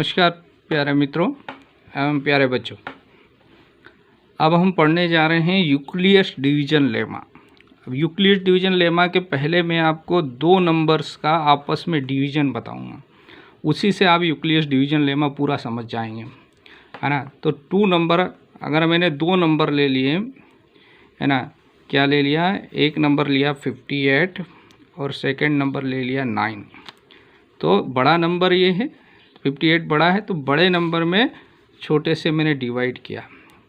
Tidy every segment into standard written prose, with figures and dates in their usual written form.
नमस्कार प्यारे मित्रों एवं प्यारे बच्चों। अब हम पढ़ने जा रहे हैं यूक्लियस डिवीजन लेमा। अब यूक्लियस डिवीजन लेमा के पहले मैं आपको दो नंबर्स का आपस में डिवीजन बताऊंगा, उसी से आप यूक्लियस डिवीजन लेमा पूरा समझ जाएंगे, है ना। तो 2 नंबर, अगर मैंने 2 नंबर ले लिए, है ना, क्या ले लिया, एक नंबर लिया 58 और सेकंड नंबर ले लिया 9। तो बड़ा नंबर ये है, 58 बड़ा है, तो बड़े नंबर में छोटे से मैंने डिवाइड किया।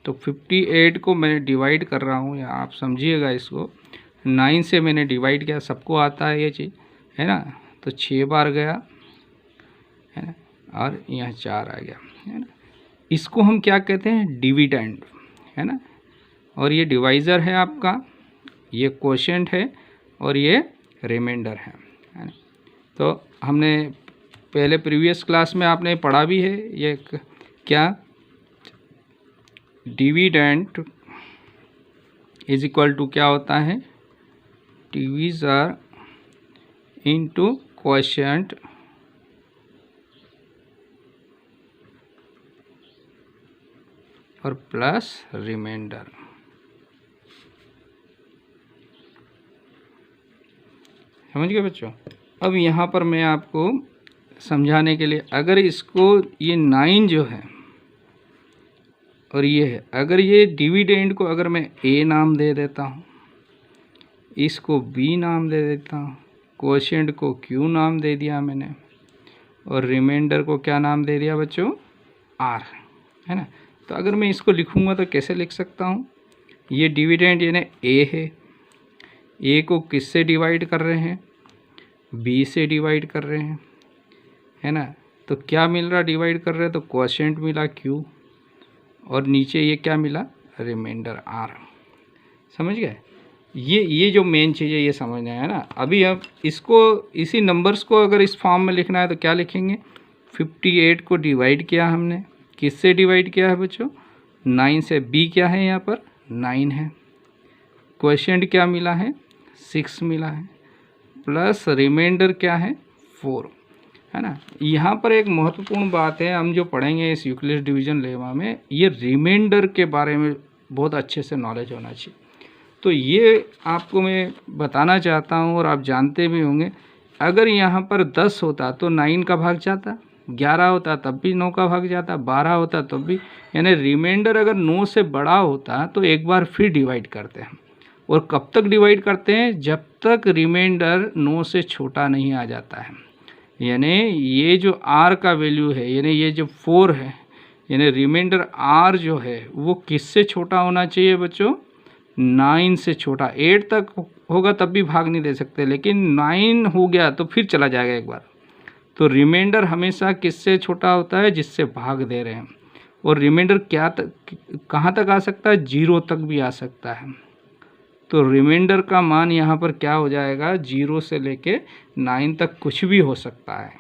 तो 58 को मैं डिवाइड कर रहा हूँ, या आप समझिएगा इसको, 9 से मैंने डिवाइड किया। सबको आता है ये चीज़, है ना। तो 6 बार गया, है ना, और यहाँ 4 आ गया, है ना। इसको हम क्या कहते हैं, डिविडेंड, है ना। और ये डिवाइज़र है आपका, ये क्वोशिएंट है और ये रिमाइंडर है ना। तो हमने पहले प्रीवियस क्लास में आपने पढ़ा भी है, ये क्या, डिविडेंड इज इक्वल टू क्या होता है, डिवीज़र इनटू क्वोशिएंट और प्लस रिमाइंडर। समझ गए बच्चों। अब यहाँ पर मैं आपको समझाने के लिए, अगर इसको ये 9 जो है और ये है, अगर ये डिविडेंड को अगर मैं ए नाम दे देता हूँ, इसको बी नाम दे देता हूँ, क्वोशिएंट को क्यू नाम दे दिया मैंने, और रिमाइंडर को क्या नाम दे दिया बच्चों, आर, है ना। तो अगर मैं इसको लिखूँगा तो कैसे लिख सकता हूँ, ये डिविडेंड यानी ए है, ए को किससे डिवाइड कर रहे हैं, बी से डिवाइड कर रहे हैं, है ना। तो क्या मिल रहा, डिवाइड कर रहे हैं तो क्वोशिएंट मिला क्यू, और नीचे ये क्या मिला, रिमाइंडर आर। समझ गए। ये जो मेन चीज़ है ये समझना है ना। अभी अब इसको, इसी नंबर्स को अगर इस फॉर्म में लिखना है तो क्या लिखेंगे, 58 को डिवाइड किया हमने, किससे डिवाइड किया है बच्चों, 9 से। बी क्या है यहाँ पर, 9 है। क्वोशिएंट क्या मिला है, 6 मिला है, प्लस रिमाइंडर क्या है, 4, है ना। यहाँ पर एक महत्वपूर्ण बात है, हम जो पढ़ेंगे इस यूक्लियस डिवीजन लेमा में, ये रिमाइंडर के बारे में बहुत अच्छे से नॉलेज होना चाहिए। तो ये आपको मैं बताना चाहता हूँ, और आप जानते भी होंगे, अगर यहाँ पर 10 होता तो 9 का भाग जाता, 11 होता तब भी 9 का भाग जाता, 12 होता तब भी, यानी रिमाइंडर अगर 9 से बड़ा होता तो एक बार फिर डिवाइड करते हैं। और कब तक डिवाइड करते हैं, जब तक रिमाइंडर 9 से छोटा नहीं आ जाता है। यानी ये जो आर का वैल्यू है, यानी ये जो 4 है, यानी रिमाइंडर आर जो है वो किससे छोटा होना चाहिए बच्चों, 9 से छोटा। 8 तक होगा तब भी भाग नहीं दे सकते, लेकिन 9 हो गया तो फिर चला जाएगा एक बार। तो रिमाइंडर हमेशा किससे छोटा होता है, जिससे भाग दे रहे हैं। और रिमाइंडर क्या कहाँ तक आ सकता है, 0 तक भी आ सकता है। तो रिमाइंडर का मान यहाँ पर क्या हो जाएगा, 0 से लेके 9 तक कुछ भी हो सकता है।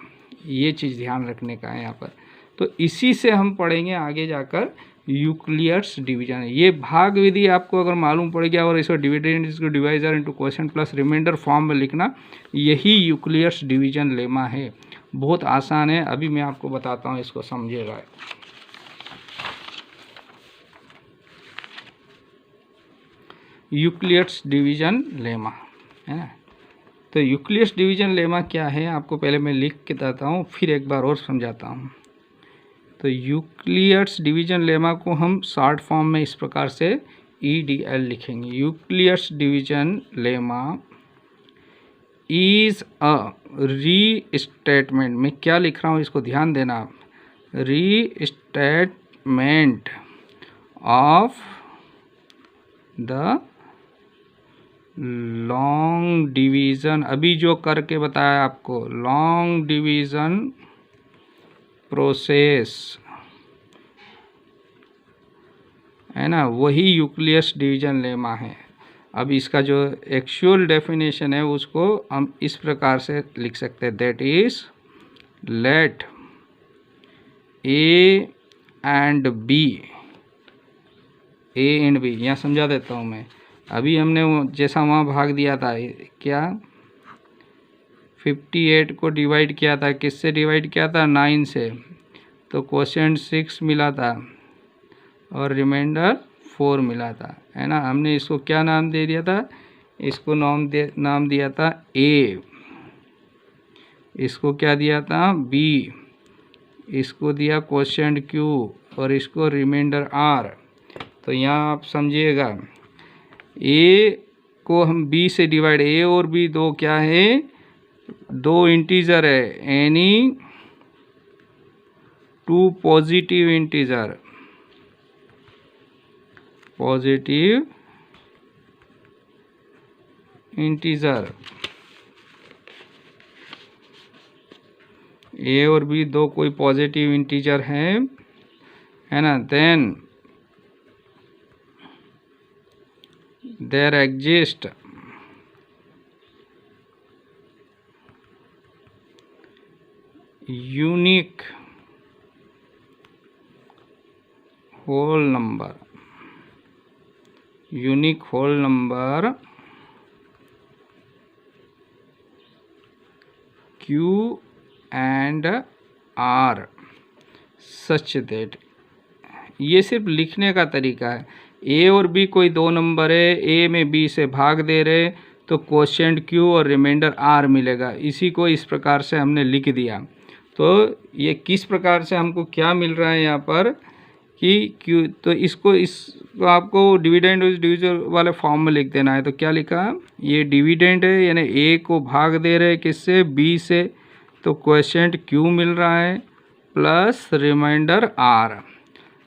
ये चीज़ ध्यान रखने का है यहाँ पर। तो इसी से हम पढ़ेंगे आगे जाकर यूक्लियस डिवीजन। ये भाग विधि आपको अगर मालूम पड़ गया, और इसको डिविडेंड, इसको divisor into quotient plus remainder form में लिखना, यही यूक्लियस डिवीजन लेमा है। बहुत आसान है, अभी मैं आपको बताता हूँ, इसको समझिएगा। यूक्लियस डिवीजन लेमा, है ना। तो यूक्लियस डिवीजन लेमा क्या है, आपको पहले मैं लिख के देता हूँ, फिर एक बार और समझाता हूँ। तो यूक्लियस डिवीजन लेमा को हम शॉर्ट फॉर्म में इस प्रकार से EDL लिखेंगे। Euclid's division lemma is a restatement, मैं क्या लिख रहा हूँ इसको ध्यान देना आप, restatement of the long division, अभी जो करके बताया आपको, लॉन्ग डिवीज़न प्रोसेस, है ना, वही यूक्लियस डिवीजन लेमा है। अब इसका जो एक्चुअल डेफिनेशन है उसको हम इस प्रकार से लिख सकते हैं, that is let A and B, A and B, यहाँ समझा देता हूँ मैं। अभी हमने जैसा वहाँ भाग दिया था, क्या 58 को डिवाइड किया था, किससे डिवाइड किया था, 9 से। तो क्वोशिएंट 6 मिला था और रिमाइंडर 4 मिला था, है ना। हमने इसको क्या नाम दे दिया था, इसको नाम दिया था ए, इसको क्या दिया था बी, इसको दिया क्वोशिएंट क्यू और इसको रिमाइंडर आर। तो यहाँ आप समझिएगा, ए को हम बी से डिवाइड, ए और बी दो क्या है, दो इंटीजर है, any two positive integer, positive integer, A और बी दो कोई पॉजिटिव इंटीजर है ना, then there exist unique whole number, unique whole number Q and R such that, ये सिर्फ लिखने का तरीका है। ए और बी कोई दो नंबर है, ए में बी से भाग दे रहे तो क्वोशिएंट Q और रिमाइंडर R मिलेगा, इसी को इस प्रकार से हमने लिख दिया। तो ये किस प्रकार से हमको क्या मिल रहा है यहाँ पर कि Q, तो इसको आपको डिविडेंड डिविजन वाले फॉर्म में लिख देना है। तो क्या लिखा, ये डिविडेंड है यानी ए को भाग दे रहे किससे, बी से, तो क्वोशिएंट Q मिल रहा है प्लस रिमाइंडर R।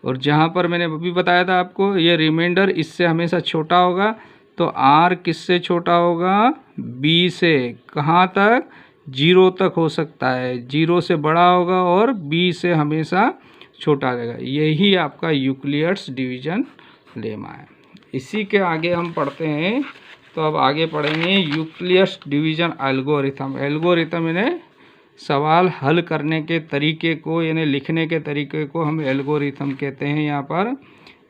और जहाँ पर मैंने अभी बताया था आपको, ये रिमाइंडर इससे हमेशा छोटा होगा, तो R किससे छोटा होगा, B से। कहाँ तक, 0 तक हो सकता है, 0 से बड़ा होगा और B से हमेशा छोटा रहेगा। यही आपका यूक्लिड्स डिवीजन लेमा है। इसी के आगे हम पढ़ते हैं, तो अब आगे पढ़ेंगे यूक्लिड्स डिवीजन एल्गोरिथम। एल्गोरिथम यानी सवाल हल करने के तरीके को, यानी लिखने के तरीके को हम एल्गोरिथम कहते हैं यहाँ पर,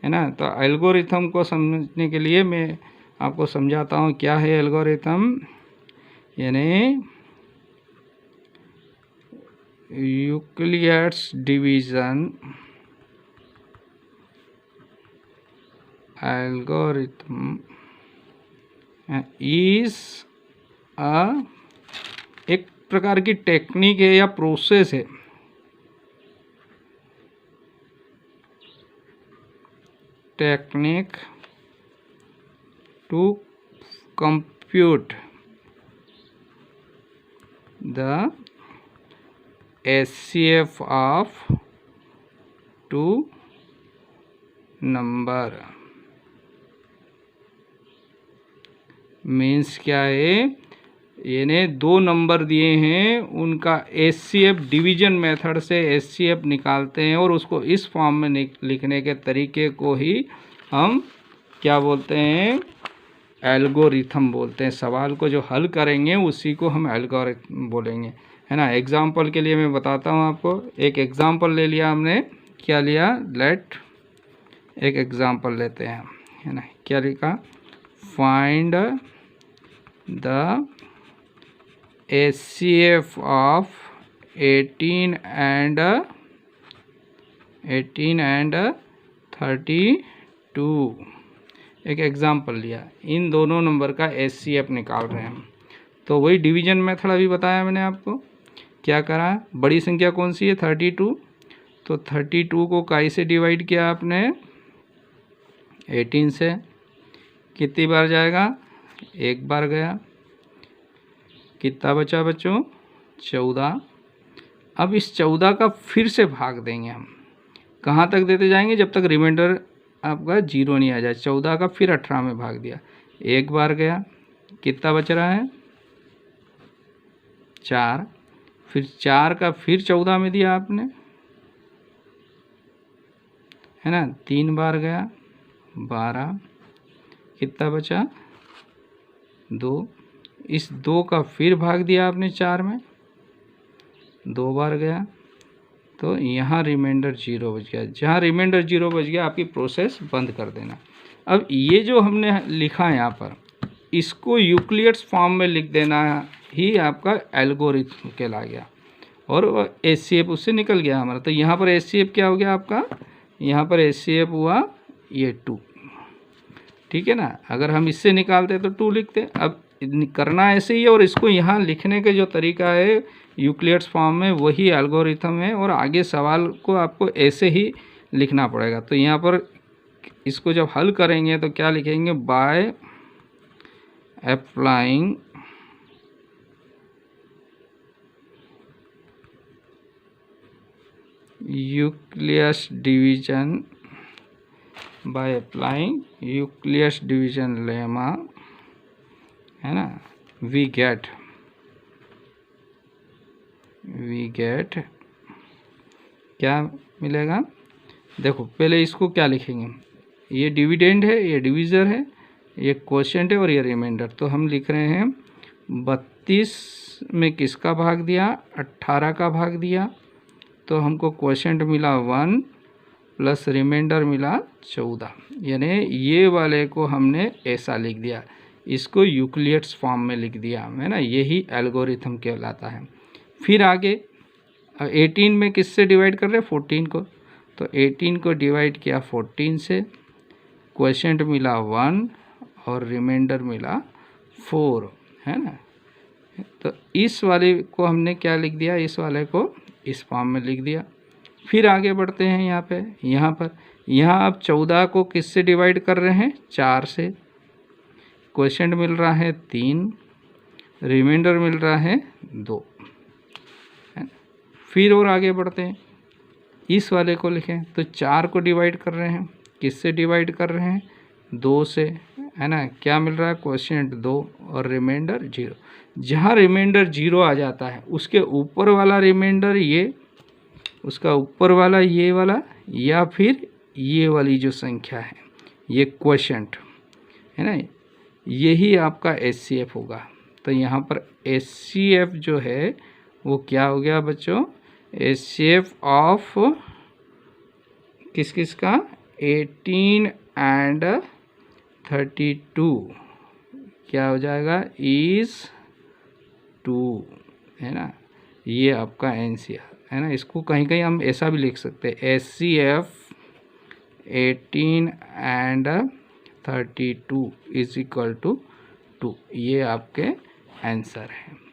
है ना। तो एल्गोरिथम को समझने के लिए मैं आपको समझाता हूँ क्या है एल्गोरिथम, यानी यूक्लिड्स डिवीजन एल्गोरिथम इज एक प्रकार की टेक्निक है या प्रोसेस है technique to compute the HCF of two number. Means क्या है, यानी दो नंबर दिए हैं, उनका HCF डिवीजन मेथड से HCF निकालते हैं और उसको इस फॉर्म में लिखने के तरीके को ही हम क्या बोलते हैं, एल्गोरिथम बोलते हैं। सवाल को जो हल करेंगे उसी को हम एल्गोरिथम बोलेंगे, है ना। एग्जाम्पल के लिए मैं बताता हूँ आपको, एक एग्जाम्पल ले लिया हमने, क्या लिया, लेट एक एग्जाम्पल लेते हैं, है ना। क्या लिखा, find the HCF of 18 and 32। एक एग्जाम्पल लिया, इन दोनों नंबर का HCF निकाल रहे हैं हम। तो वही डिवीजन मेथड अभी बताया मैंने आपको, क्या करा, बड़ी संख्या कौन सी है, 32, तो 32 को काई से डिवाइड किया आपने, 18 से। कितनी बार जाएगा, एक बार गया। कितना बचा बच्चों, 14। अब इस 14 का फिर से भाग देंगे हम, कहाँ तक देते जाएंगे, जब तक रिमाइंडर आपका 0 नहीं आ जाए। 14 का फिर 18 में भाग दिया, एक बार गया। कितना बच रहा है, 4। फिर 4 का फिर 14 में दिया आपने, है ना, 3 बार गया, 12। कितना बचा, 2। इस 2 का फिर भाग दिया आपने 4 में, 2 बार गया, तो यहाँ रिमाइंडर 0 बच गया। जहाँ रिमाइंडर 0 बच गया, आपकी प्रोसेस बंद कर देना। अब ये जो हमने लिखा है यहाँ पर, इसको यूक्लिड्स फॉर्म में लिख देना ही आपका एल्गोरिथम कहला गया। और HCF उससे निकल गया हमारा। तो यहाँ पर HCF क्या हो गया आपका, यहाँ पर HCF हुआ ये 2, ठीक है ना। अगर हम इससे निकालते तो 2 लिखते। अब करना ऐसे ही है, और इसको यहाँ लिखने का जो तरीका है यूक्लिड्स फॉर्म में वही एल्गोरिथम है, और आगे सवाल को आपको ऐसे ही लिखना पड़ेगा। तो यहाँ पर इसको जब हल करेंगे तो क्या लिखेंगे, by applying Euclid's division, by applying Euclid's division lemma, है ना, वी गेट क्या मिलेगा। देखो पहले इसको क्या लिखेंगे, ये डिविडेंड है, ये डिविज़र है, ये क्वोशिएंट है और ये रिमाइंडर। तो हम लिख रहे हैं 32 में किसका भाग दिया, 18 का भाग दिया, तो हमको क्वोशिएंट मिला 1 प्लस रिमाइंडर मिला 14, यानी ये वाले को हमने ऐसा लिख दिया, इसको यूक्लिड्स फॉर्म में लिख दिया, है ना। यही एल्गोरिथम कहलाता है। फिर आगे 18 में किससे डिवाइड कर रहे हैं, 14 को, तो 18 को डिवाइड किया 14 से, क्वोशिएंट मिला 1 और रिमाइंडर मिला 4, है ना। तो इस वाले को हमने क्या लिख दिया, इस वाले को इस फॉर्म में लिख दिया। फिर आगे बढ़ते हैं यहाँ पे, यहाँ अब 14 को किससे डिवाइड कर रहे हैं, 4 से, क्वोशिएंट मिल रहा है 3, रिमाइंडर मिल रहा है 2, है। फिर और आगे बढ़ते हैं, इस वाले को लिखें तो 4 को डिवाइड कर रहे हैं, किससे डिवाइड कर रहे हैं, 2 से, है ना। क्या मिल रहा है, क्वोशिएंट 2 और रिमाइंडर 0। जहाँ रिमाइंडर 0 आ जाता है उसके ऊपर वाला रिमाइंडर ये, उसका ऊपर वाला ये वाला, या फिर ये वाली जो संख्या है ये क्वोशिएंट, है ना, यही आपका HCF होगा। तो यहाँ पर HCF जो है वो क्या हो गया बच्चों, HCF ऑफ किस किस का, 18 एंड 32 क्या हो जाएगा, इज़ 2, है ना। ये आपका NCR है ना। इसको कहीं कहीं हम ऐसा भी लिख सकते हैं, HCF 18 and 32 is equal to 2, ये आपके आंसर है।